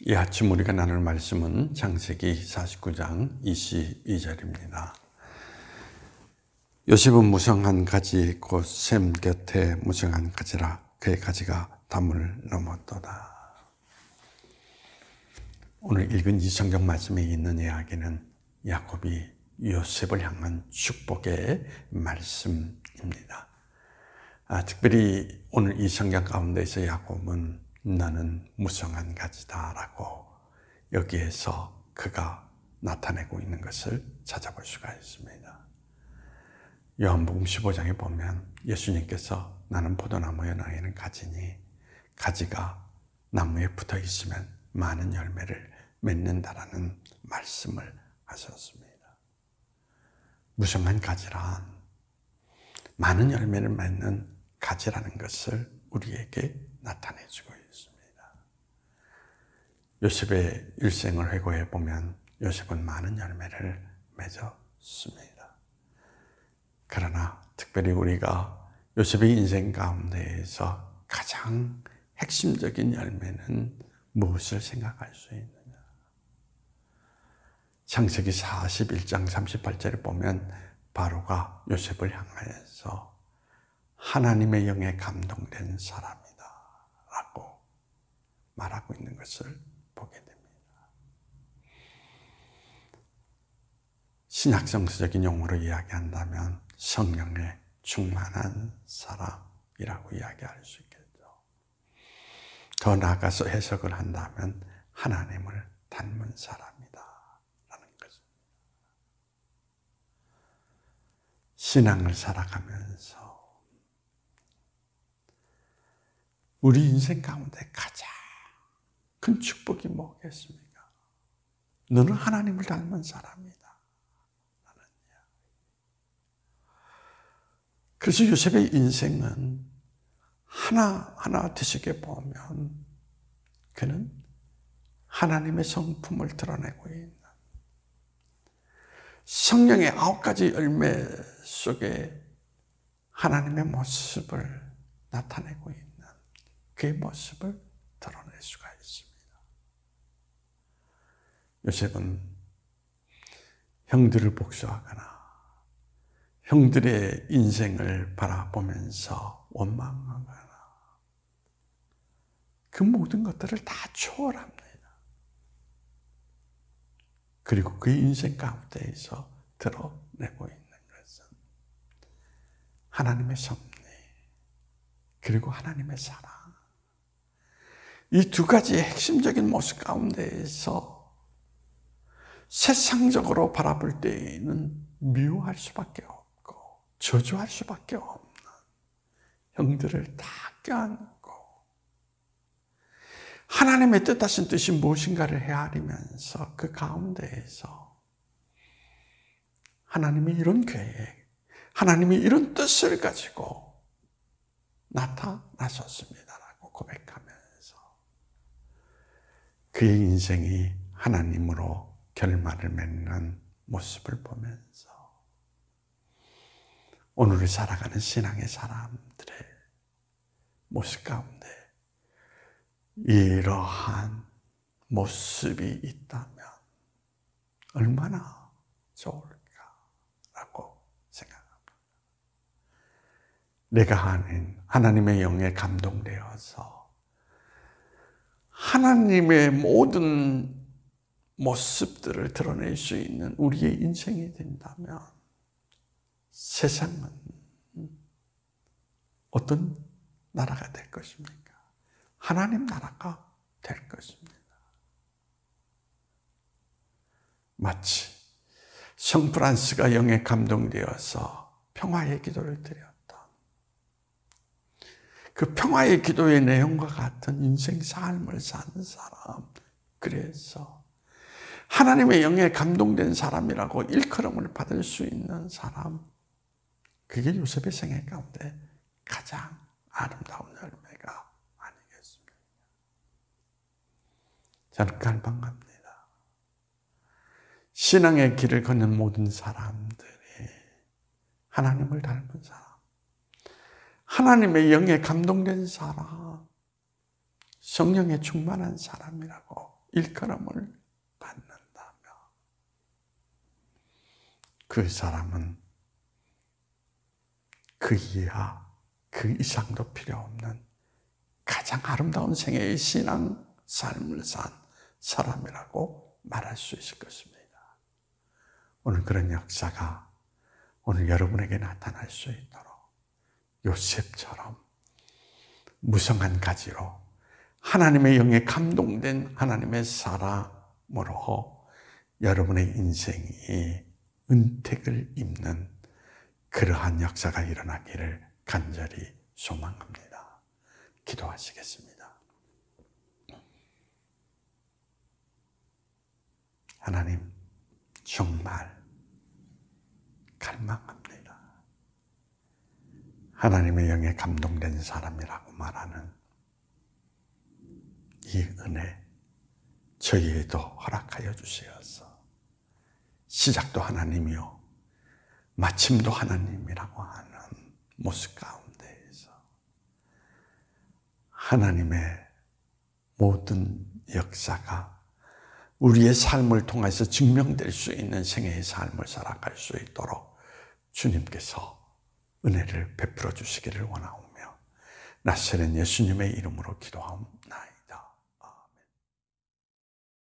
이 아침 우리가 나눌 말씀은 창세기 49장 22절입니다. 요셉은 무성한 가지 곧 셈 곁에 무성한 가지라 그의 가지가 담을 넘었도다. 오늘 읽은 이 성경 말씀에 있는 이야기는 야곱이 요셉을 향한 축복의 말씀입니다. 특별히 오늘 이 성경 가운데서 야곱은 나는 무성한 가지다라고 여기에서 그가 나타내고 있는 것을 찾아볼 수가 있습니다. 요한복음 15장에 보면 예수님께서 나는 포도나무에 너희는 가지니 가지가 나무에 붙어 있으면 많은 열매를 맺는다라는 말씀을 하셨습니다. 무성한 가지란 많은 열매를 맺는 가지라는 것을 우리에게 나타내주고 있습니다. 요셉의 일생을 회고해 보면 요셉은 많은 열매를 맺었습니다. 그러나 특별히 우리가 요셉의 인생 가운데에서 가장 핵심적인 열매는 무엇을 생각할 수 있느냐? 창세기 41장 38절에 보면 바로가 요셉을 향하여서 하나님의 영에 감동된 사람이다 라고 말하고 있는 것을 보게 됩니다. 신약성서적인 용어로 이야기한다면 성령에 충만한 사람이라고 이야기할 수 있겠죠. 더 나아가서 해석을 한다면 하나님을 닮은 사람이다 라는 것입니다. 신앙을 살아가면서 우리 인생 가운데 가장 큰 축복이 뭐겠습니까? 너는 하나님을 닮은 사람이다. 그래서 요셉의 인생은 하나하나 되시게 보면 그는 하나님의 성품을 드러내고 있는 성령의 9가지 열매 속에 하나님의 모습을 나타내고 있는 그의 모습을 드러낼 수가 있습니다. 요셉은 형들을 복수하거나 형들의 인생을 바라보면서 원망하거나 그 모든 것들을 다 초월합니다. 그리고 그 인생 가운데에서 드러내고 있는 것은 하나님의 섭리 그리고 하나님의 사랑 이 두 가지의 핵심적인 모습 가운데에서 세상적으로 바라볼 때에는 미워할 수밖에 없고 저주할 수밖에 없는 형들을 다 껴안고 하나님의 뜻하신 뜻이 무엇인가를 헤아리면서 그 가운데에서 하나님이 이런 계획, 하나님이 이런 뜻을 가지고 나타나셨습니다라고 고백하면서 그의 인생이 하나님으로 결말을 맺는 모습을 보면서 오늘을 살아가는 신앙의 사람들의 모습 가운데 이러한 모습이 있다면 얼마나 좋을까라고 생각합니다. 내가 하는 하나님의 영에 감동되어서 하나님의 모든 모습들을 드러낼 수 있는 우리의 인생이 된다면 세상은 어떤 나라가 될 것입니까? 하나님 나라가 될 것입니다. 마치 성 프란스가 영에 감동되어서 평화의 기도를 드렸던 그 평화의 기도의 내용과 같은 인생 삶을 사는 사람, 그래서 하나님의 영에 감동된 사람이라고 일컬음을 받을 수 있는 사람, 그게 요셉의 생애 가운데 가장 아름다운 열매가 아니겠습니까? 저는 갈망합니다. 신앙의 길을 걷는 모든 사람들이 하나님을 닮은 사람, 하나님의 영에 감동된 사람, 성령에 충만한 사람이라고 일컬음을 받는다며 그 사람은 그 이하 그 이상도 필요 없는 가장 아름다운 생애의 신앙 삶을 산 사람이라고 말할 수 있을 것입니다. 오늘 그런 역사가 오늘 여러분에게 나타날 수 있도록 요셉처럼 무성한 가지로 하나님의 영에 감동된 하나님의 사람으로 여러분의 인생이 은택을 입는 그러한 역사가 일어나기를 간절히 소망합니다. 기도하시겠습니다. 하나님, 정말 갈망합니다. 하나님의 영에 감동된 사람이라고 말하는 이 은혜 저희에도 허락하여 주시어서 시작도 하나님이요 마침도 하나님이라고 하는 모습 가운데에서 하나님의 모든 역사가 우리의 삶을 통해서 증명될 수 있는 생애의 삶을 살아갈 수 있도록 주님께서 은혜를 베풀어 주시기를 원하오며 나사렛 예수님의 이름으로 기도하옵니다.